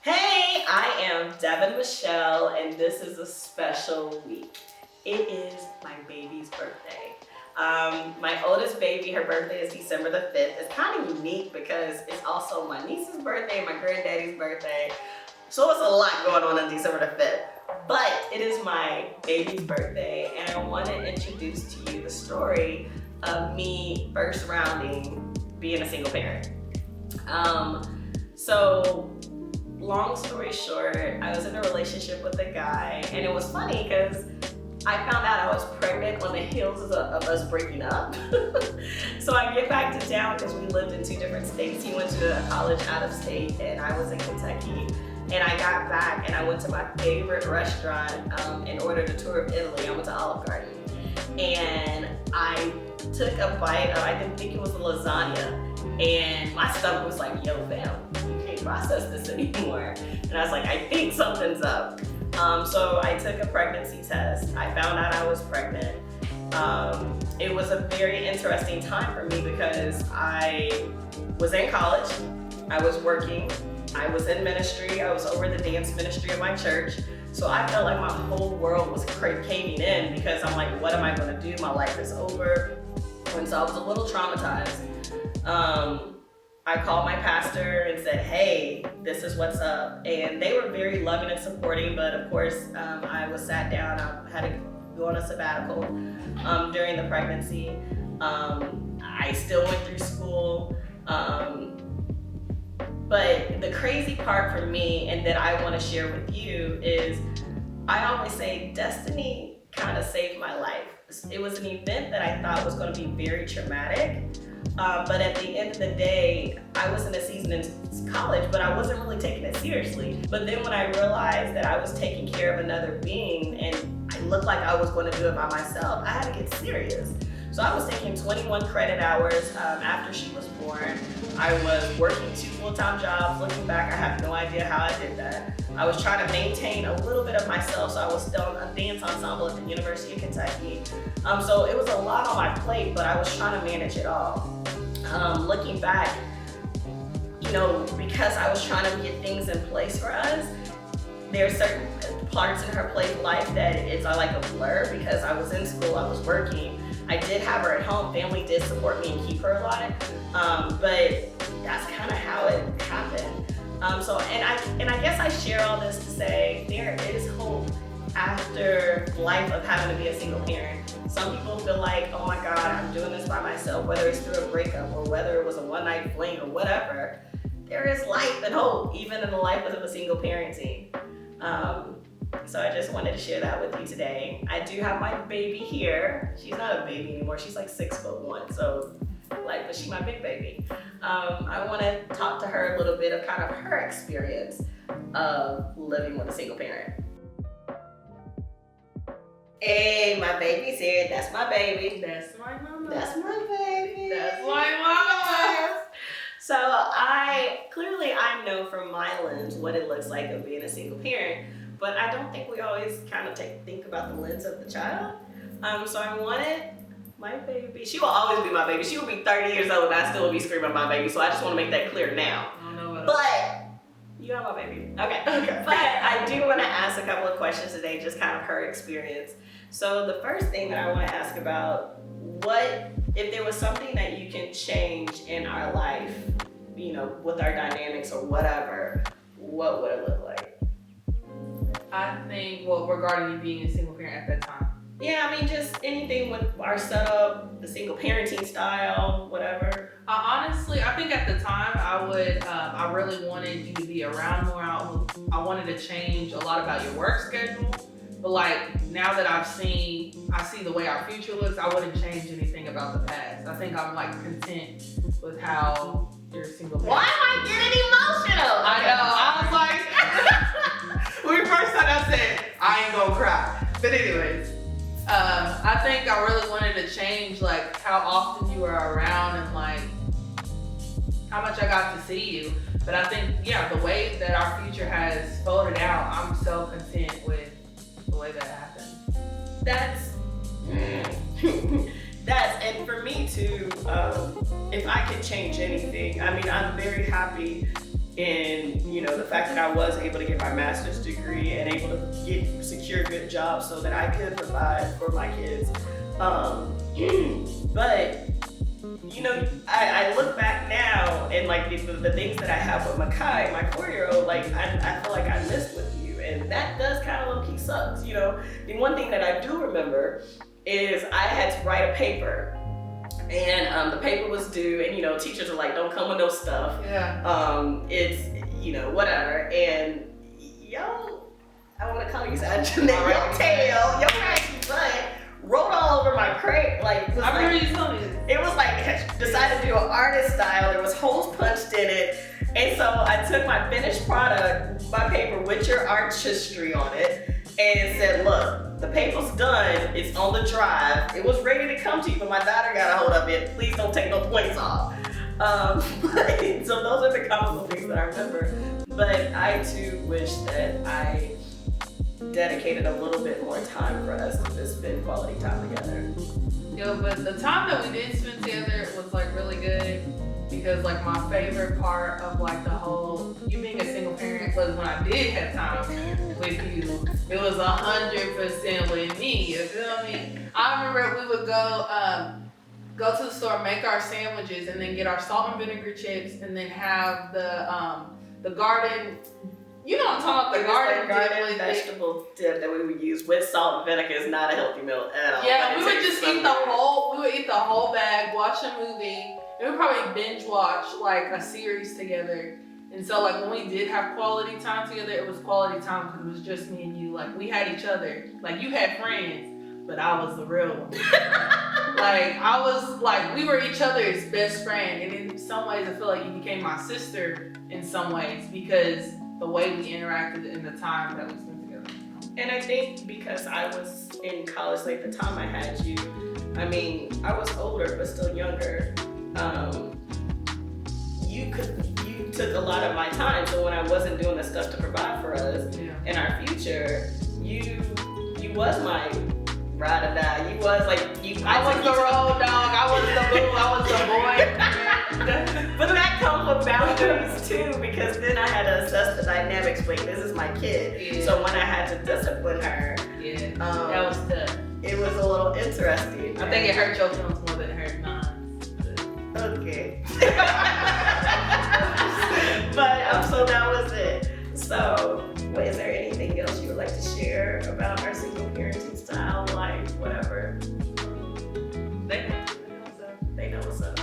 Hey, I am Devin Michelle, and this is a special week. It is my baby's birthday. My oldest baby, her birthday is December the 5th. It's kind of unique because it's also my niece's birthday and my granddaddy's birthday. So it's a lot going on December the 5th. But it is my baby's birthday, and I want to introduce to you the story of me first rounding being a single parent. So long story short, I was in a relationship with a guy, and it was funny because I found out I was pregnant on the heels of us breaking up. So I get back to town because we lived in two different states. He went to a college out of state, and I was in Kentucky. And I got back, and I went to my favorite restaurant and ordered a tour of Italy. I went to Olive Garden, and I took a bite of, I didn't think it was a lasagna, and my stomach was like, yo fam, you can't process this anymore. And I was like, I think something's up. So I took a pregnancy test. I found out I was pregnant. It was a very interesting time for me because I was in college, I was working, I was in ministry, I was over the dance ministry of my church. So I felt like my whole world was caving in because I'm like, what am I gonna do? My life is over. And so I was a little traumatized. I called my pastor and said, hey, this is what's up. And they were very loving and supporting, but of course, I was sat down, I had to go on a sabbatical during the pregnancy. I still went through school. But the crazy part for me, and that I want to share with you, is I always say destiny kind of saved my life. It was an event that I thought was going to be very traumatic. But at the end of the day, I was in a season in college, but I wasn't really taking it seriously. But then when I realized that I was taking care of another being and I looked like I was going to do it by myself, I had to get serious. So I was taking 21 credit hours after she was born. I was working 2 full-time jobs. Looking back, I have no idea how I did that. I was trying to maintain a little bit of myself, so I was still in a dance ensemble at the University of Kentucky. So it was a lot on my plate, but I was trying to manage it all. Looking back, because I was trying to get things in place for us, there are certain parts in her life that it's like a blur because I was in school, I was working. I did have her at home. Family did support me and keep her a lot, but that's kind of how it happened. And I guess I share all this to say there is hope after life of having to be a single parent. Some people feel like, oh my God, I'm doing this by myself, whether it's through a breakup or whether it was a one-night fling or whatever. There is life and hope even in the life of a single parenting. So I just wanted to share that with you today. I do have my baby here. She's not a baby anymore. She's like 6'1", but she's my big baby. I want to talk to her a little bit of kind of her experience of living with a single parent. Hey, my baby's here. That's my baby. That's my mama. That's my baby. That's my mama. So I know from my lens what it looks like of being a single parent, but I don't think we always kind of think about the lens of the child. So I wanted my baby. She will always be my baby. She will be 30 years old and I still will be screaming my baby. So I just want to make that clear now. I don't know what But you are my baby. Okay. But I do want to ask a couple of questions today, just kind of her experience. So the first thing that I want to ask about, what if there was something that you can change in our life, with our dynamics or whatever, what would it look like? I think, regarding you being a single parent at that time. Yeah, I mean, just anything with our setup, the single parenting style, whatever. Honestly, I think at the time I really wanted you to be around more. I wanted to change a lot about your work schedule. But now that I see the way our future looks, I wouldn't change anything about the past. I think I'm content with how you're a single parent. Why am I getting emotional? I know. I was like, when we first started, I said, I ain't gonna cry. But anyways, I think I really wanted to change how often you were around and how much I got to see you. But I think, the way that our future has folded out, I'm so content with the way that happened. And for me too, if I could change anything, I mean, I'm very happy in, you know, the fact that I was able to get my master's degree and able to secure good jobs so that I could provide for my kids. But you know, I look back now and like the things that I have with Makai, my 4-year-old, like I feel like I missed with you, and that does kind of low-key sucks. You know, the one thing that I do remember is I had to write a paper, and the paper was due, and you know, teachers are like, don't come with no stuff. Yeah. It's, you know, whatever, and yo, I want to call you Jeanette, your tail, your crazy butt rolled all over my crate, like. I remember you told me this. It was like, decided to do an artist style, there was holes punched in it, and so I took my finished product, my paper with your artistry on it, and said, look, the paper's done, it's on the drive, it was ready to come to you, but my daughter got a hold of it, please don't take no points off. So those are the comical things that I remember, but I too wish that I dedicated a little bit more time for us to just spend quality time together. Yo, but the time that we did spend together was like really good, because like my favorite part of like the whole you being a single parent was when I did have time with you. It was 100% with me. You feel me? I remember we would go to the store, make our sandwiches, and then get our salt and vinegar chips, and then have the garden. You know what I'm talking about, the garden vegetable dip that we would use with salt and vinegar is not a healthy meal at all. Yeah, we would just eat the whole bag, watch a movie, and we'd probably binge watch like a series together. And so like when we did have quality time together, it was quality time because it was just me and you. Like we had each other. Like you had friends, but I was the real one. Like I was like, we were each other's best friend. And in some ways I feel like you became my sister in some ways because the way we interacted in the time that we spent together. And I think because I was in college, like the time I had you, I mean, I was older but still younger. You took a lot of my time. So when I wasn't doing the stuff to provide for us in our future, you was my ride or die. You was like I was the road dog. I was the boo. I was the boy. But that comes with boundaries too, because then I had to assess the dynamics. Wait, this is my kid. So when I had to discipline her, that was tough. It was a little interesting. I think it hurt your feelings more than it hurt mine. Okay. But so that was it. So, is there anything else you would like to share about our single parenting style, life, whatever? They know what's up.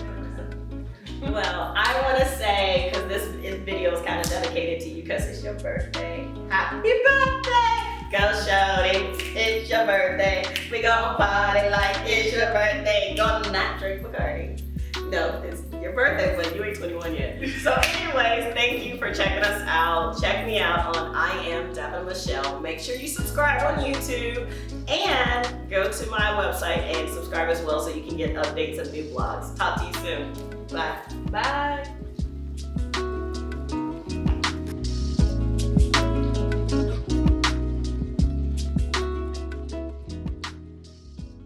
Well, I want to say, because this video is kind of dedicated to you because it's your birthday. Happy birthday! Go shorty, it's your birthday. We gonna party like it's your birthday. Gonna not drink Bacardi. No, it's your birthday, but you ain't 21 yet. So anyways, thank you for checking us out. Check me out on I Am Devin Michelle. Make sure you subscribe on YouTube and go to my website and subscribe as well so you can get updates and new vlogs. Talk to you soon. Bye. Bye.